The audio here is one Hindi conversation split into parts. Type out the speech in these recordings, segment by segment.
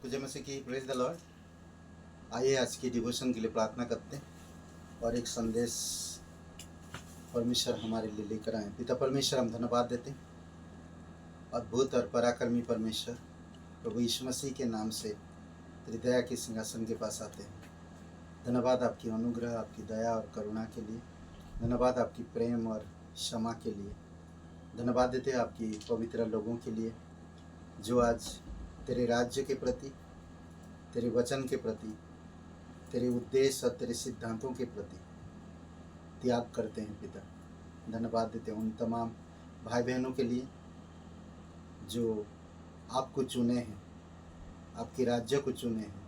तुझे में से की प्रेज द लॉर्ड। आइए आज की डिवोशन के लिए प्रार्थना करते हैं और एक संदेश परमेश्वर हमारे लिए लेकर आए। पिता परमेश्वर, हम धन्यवाद देते हैं अद्भुत और पराक्रमी परमेश्वर प्रभु यीशु मसीह के नाम से तेरी दया के सिंहासन के पास आते हैं। धन्यवाद आपकी अनुग्रह, आपकी दया और करुणा के लिए। धन्यवाद आपकी प्रेम और क्षमा के लिए। धन्यवाद देते हैं आपकी पवित्र लोगों के लिए जो आज तेरे राज्य के प्रति, तेरे वचन के प्रति, तेरे उद्देश्य और तेरे सिद्धांतों के प्रति त्याग करते हैं। पिता, धन्यवाद देते हैं उन तमाम भाई बहनों के लिए जो आपको चुने हैं, आपके राज्य को चुने हैं,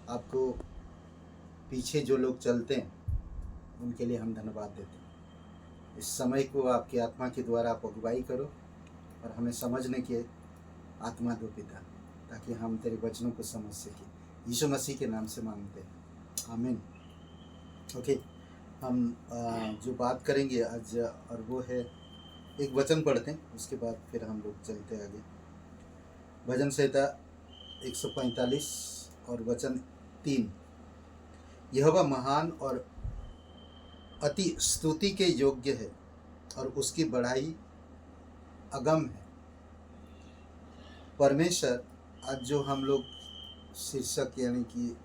आपको पीछे जो लोग चलते हैं उनके लिए हम धन्यवाद देते हैं। इस समय को आपकी आत्मा के द्वारा आप अगुवाई करो और हमें समझने की आत्मा दो पिता, ताकि हम तेरे वचनों को समझ सकें। यीशु मसीह के नाम से मांगते हैं, आमीन। ओके, हम जो बात करेंगे आज और वो है, एक वचन पढ़ते हैं, उसके बाद फिर हम लोग चलते हैं आगे। भजन संहिता 145 और वचन 3। यहोवा महान और अति स्तुति के योग्य है और उसकी बढ़ाई अगम है। परमेश्वर, आज जो हम लोग शीर्षक यानी कि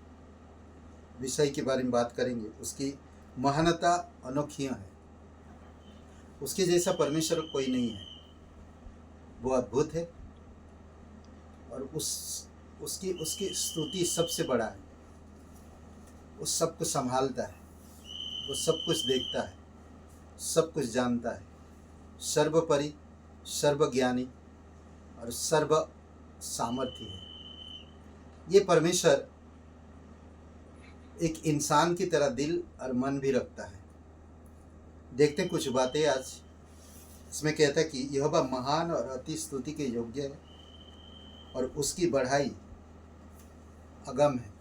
विषय के बारे में बात करेंगे, उसकी महानता अनोखी है। उसके जैसा परमेश्वर कोई नहीं है। वो अद्भुत है और उसकी उसकी स्तुति सबसे बड़ा है। वो सब कुछ संभालता है, वो सब कुछ देखता है, सब कुछ जानता है, सर्वोपरि, सर्वज्ञानी और सर्व सामर्थ्य है। ये परमेश्वर एक इंसान की तरह दिल और मन भी रखता है। देखते हैं कुछ बातें आज। इसमें कहता है कि यहोवा महान और अति स्तुति के योग्य है और उसकी बढ़ाई अगम है।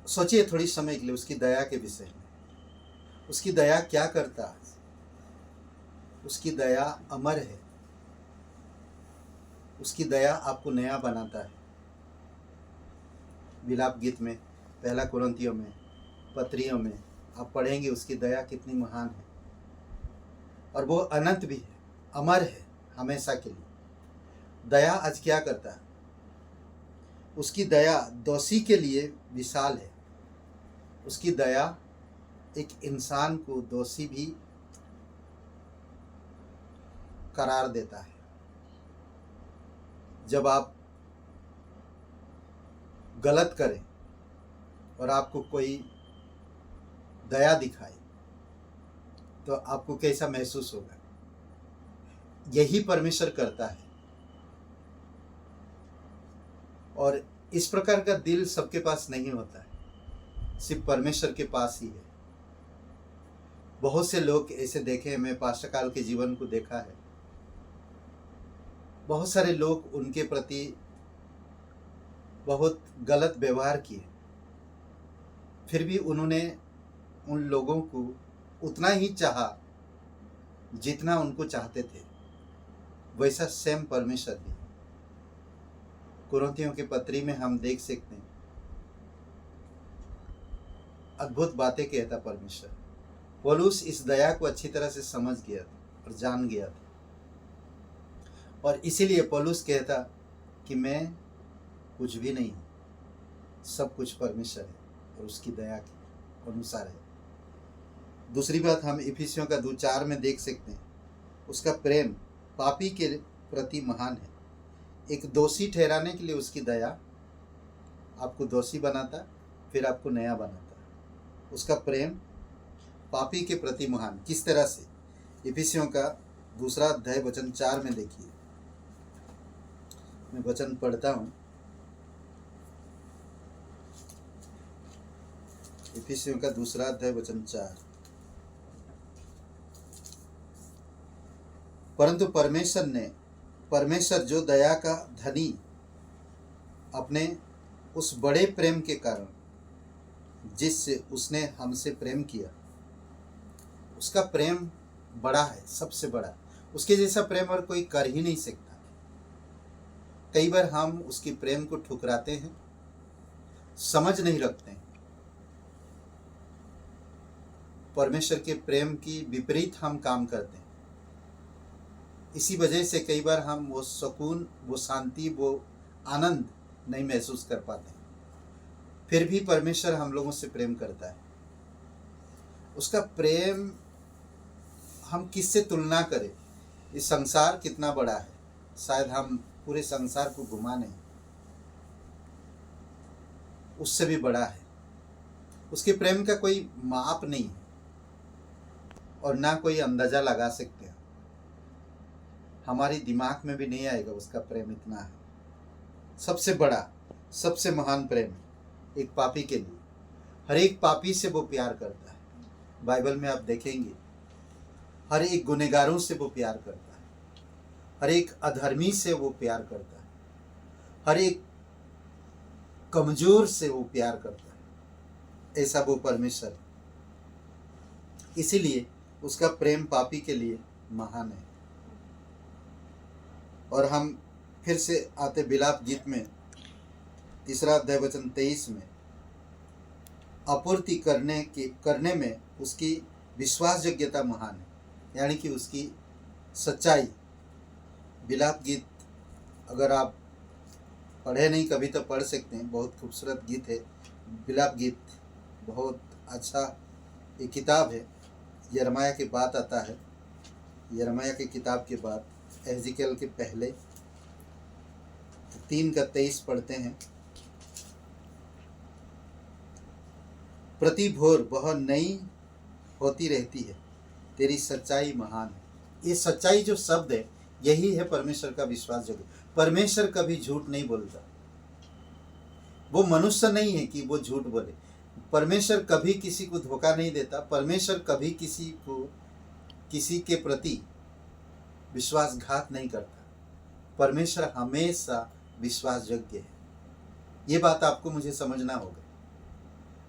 सोचिए थोड़ी समय के लिए उसकी दया के विषय में। उसकी दया क्या करता है? उसकी दया अमर है। उसकी दया आपको नया बनाता है। विलाप गीत में, पहला कुरिन्थियों में, पत्रियों में आप पढ़ेंगे उसकी दया कितनी महान है और वो अनंत भी है, अमर है हमेशा के लिए। दया आज क्या करता है? उसकी दया दोषी के लिए विशाल है। उसकी दया एक इंसान को दोषी भी करार देता है। जब आप गलत करें और आपको कोई दया दिखाए तो आपको कैसा महसूस होगा? यही परमेश्वर करता है और इस प्रकार का दिल सबके पास नहीं होता है, सिर्फ परमेश्वर के पास ही है। बहुत से लोग ऐसे देखे हैं, मैं पास्टर काल के जीवन को देखा है। बहुत सारे लोग उनके प्रति बहुत गलत व्यवहार किए, फिर भी उन्होंने उन लोगों को उतना ही चाहा जितना उनको चाहते थे। वैसा सेम परमेश्वर भी। कुरिन्थियों के पत्री में हम देख सकते हैं, अद्भुत बातें कहता परमेश्वर। पौलुस इस दया को अच्छी तरह से समझ गया था और जान गया था, और इसीलिए पौलुस कहता कि मैं कुछ भी नहीं हूँ, सब कुछ परमेश्वर है और उसकी दया के अनुसार है। दूसरी बात हम इफिसियों का 2:4 में देख सकते हैं, उसका प्रेम पापी के प्रति महान है। एक दोषी ठहराने के लिए उसकी दया आपको दोषी बनाता, फिर आपको नया बनाता। उसका प्रेम पापी के प्रति महान। किस तरह से? इफिसियों का 2 अध्याय वचन 4 में देखिए। मैं वचन पढ़ता हूँ। इफिसियों का 2 अध्याय वचन 4। परंतु परमेश्वर जो दया का धनी अपने उस बड़े प्रेम के कारण जिससे उसने हमसे प्रेम किया, उसका प्रेम बड़ा है, सबसे बड़ा। उसके जैसा प्रेम और कोई कर ही नहीं सकता। कई बार हम उसकी प्रेम को ठुकराते हैं, समझ नहीं रखते हैं। परमेश्वर के प्रेम की विपरीत हम काम करते हैं। इसी वजह से कई बार हम वो सुकून, वो शांति, वो आनंद नहीं महसूस कर पाते। फिर भी परमेश्वर हम लोगों से प्रेम करता है। उसका प्रेम हम किससे तुलना करें? इस संसार कितना बड़ा है, शायद हम पूरे संसार को घुमा नहीं, उससे भी बड़ा है। उसके प्रेम का कोई माप नहीं है और ना कोई अंदाजा लगा सकते हैं। हमारी दिमाग में भी नहीं आएगा उसका प्रेम इतना है। सबसे बड़ा, सबसे महान प्रेम एक पापी के लिए। हर एक पापी से वो प्यार करता है। बाइबल में आप देखेंगे हर एक गुनहगारों से वो प्यार करता है, हर एक अधर्मी से वो प्यार करता है, हर एक कमजोर से वो प्यार करता है। ऐसा वो परमेश्वर, इसीलिए उसका प्रेम पापी के लिए महान है। और हम फिर से आते विलाप गीत में 3 अध्याय वचन 23 में, आपूर्ति करने में उसकी विश्वासयोग्यता महान है, यानी कि उसकी सच्चाई। विलाप गीत अगर आप पढ़े नहीं कभी तो पढ़ सकते हैं, बहुत खूबसूरत गीत है विलाप गीत, बहुत अच्छा एक किताब है। यिर्मयाह के बाद आता है, यिर्मयाह की किताब के बाद एहज़िकेल के पहले 3:23 पढ़ते हैं। प्रति भोर वह नई होती रहती है, तेरी सच्चाई महान है। ये सच्चाई जो शब्द है, यही है परमेश्वर का विश्वास योग्य। परमेश्वर कभी झूठ नहीं बोलता। वो मनुष्य नहीं है कि वो झूठ बोले। परमेश्वर कभी किसी को धोखा नहीं देता। परमेश्वर कभी किसी के प्रति विश्वासघात नहीं करता। परमेश्वर हमेशा विश्वास योग्य है। ये बात आपको मुझे समझना होगा।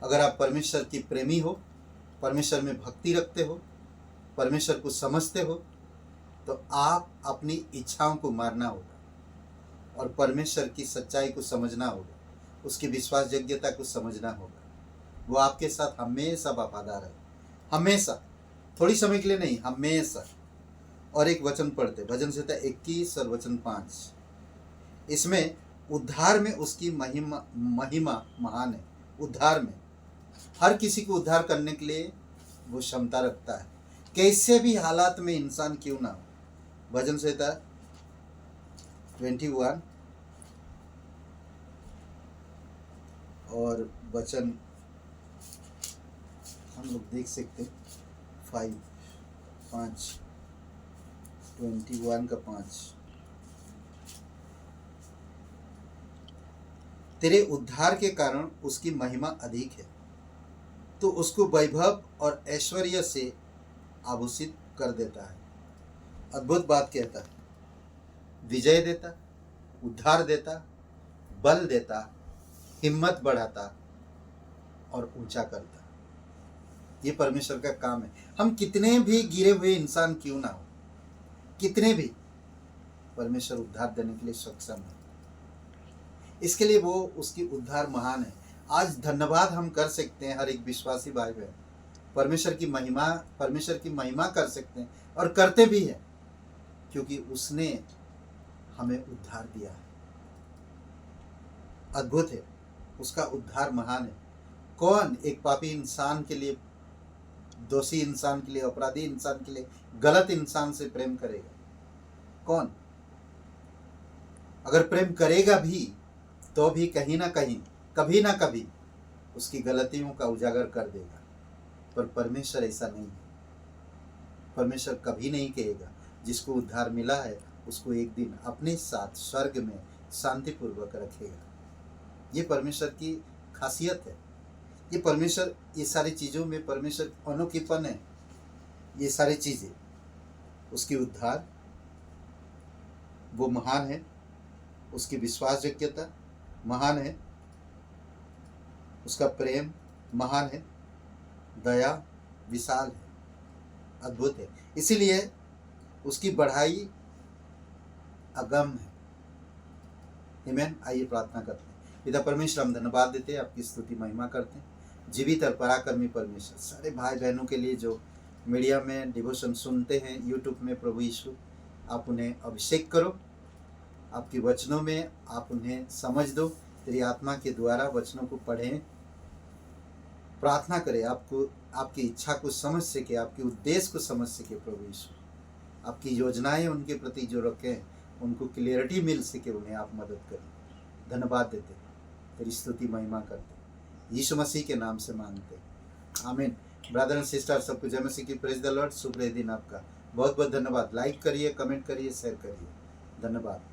अगर आप परमेश्वर की प्रेमी हो, परमेश्वर में भक्ति रखते हो, परमेश्वर को समझते हो, तो आप अपनी इच्छाओं को मारना होगा और परमेश्वर की सच्चाई को समझना होगा, उसकी विश्वासयोग्यता को समझना होगा। वो आपके साथ हमेशा वफादार है, हमेशा, थोड़ी समय के लिए नहीं, हमेशा। और एक वचन पढ़ते, भजन संहिता 21 और वचन 5। इसमें उद्धार में उसकी महिमा महान है। उद्धार में हर किसी को उद्धार करने के लिए वो क्षमता रखता है, कैसे भी हालात में इंसान क्यों ना हो। भजन संहिता 21 और वचन हम लोग देख सकते 5 21 का 5। तेरे उद्धार के कारण उसकी महिमा अधिक है, तो उसको वैभव और ऐश्वर्य से आभूषित कर देता है। अद्भुत बात कहता है, विजय देता, उद्धार देता, बल देता, हिम्मत बढ़ाता और ऊंचा करता। ये परमेश्वर का काम है। हम कितने भी गिरे हुए इंसान क्यों ना हो, कितने भी, परमेश्वर उद्धार देने के लिए सक्षम है। इसके लिए वो उसकी उद्धार महान है। आज धन्यवाद हम कर सकते हैं, हर एक विश्वासी भाई बहन परमेश्वर की महिमा कर सकते हैं और करते भी हैं, क्योंकि उसने हमें उद्धार दिया है। अद्भुत है, उसका उद्धार महान है। कौन एक पापी इंसान के लिए, दोषी इंसान के लिए, अपराधी इंसान के लिए, गलत इंसान से प्रेम करेगा? कौन? अगर प्रेम करेगा भी तो भी कहीं ना कहीं, कभी ना कभी उसकी गलतियों का उजागर कर देगा। पर परमेश्वर ऐसा नहीं है। परमेश्वर कभी नहीं कहेगा जिसको उद्धार मिला है उसको एक दिन अपने साथ स्वर्ग में शांतिपूर्वक रखेगा। ये परमेश्वर की खासियत है। ये परमेश्वर, ये सारी चीज़ों में परमेश्वर अनोखीपन है। ये सारी चीज़ें, उसकी उद्धार वो महान है, उसकी विश्वासयोग्यता महान है, उसका प्रेम महान है, दया विशाल है, अद्भुत है। इसीलिए उसकी बढ़ाई अगम है। आमीन। आइए प्रार्थना करते हैं। पिता परमेश्वर, हम धन्यवाद देते हैं, आपकी स्तुति महिमा करते हैं। जीवित और पराक्रमी परमेश्वर, सारे भाई बहनों के लिए जो मीडिया में डिवोशन सुनते हैं, यूट्यूब में, प्रभु यीशु आप उन्हें अभिषेक करो, आपके वचनों में आप उन्हें समझ दो, तेरी आत्मा के द्वारा वचनों को पढ़ें, प्रार्थना करें, आपको आपकी इच्छा को समझ सके, आपके उद्देश्य को समझ सके। प्रभु यीशु आपकी योजनाएं उनके प्रति जो रखें उनको क्लियरिटी मिल सके, उन्हें आप मदद करें। धन्यवाद देते, तेरी स्तुति महिमा करते, यीशु मसीह के नाम से मांगते, आमीन। ब्रदर एंड सिस्टर, सबको जय मसीह की, प्रेज द लॉर्ड। शुभ दिन आपका, बहुत बहुत धन्यवाद। लाइक करिए, कमेंट करिए, शेयर करिए। धन्यवाद।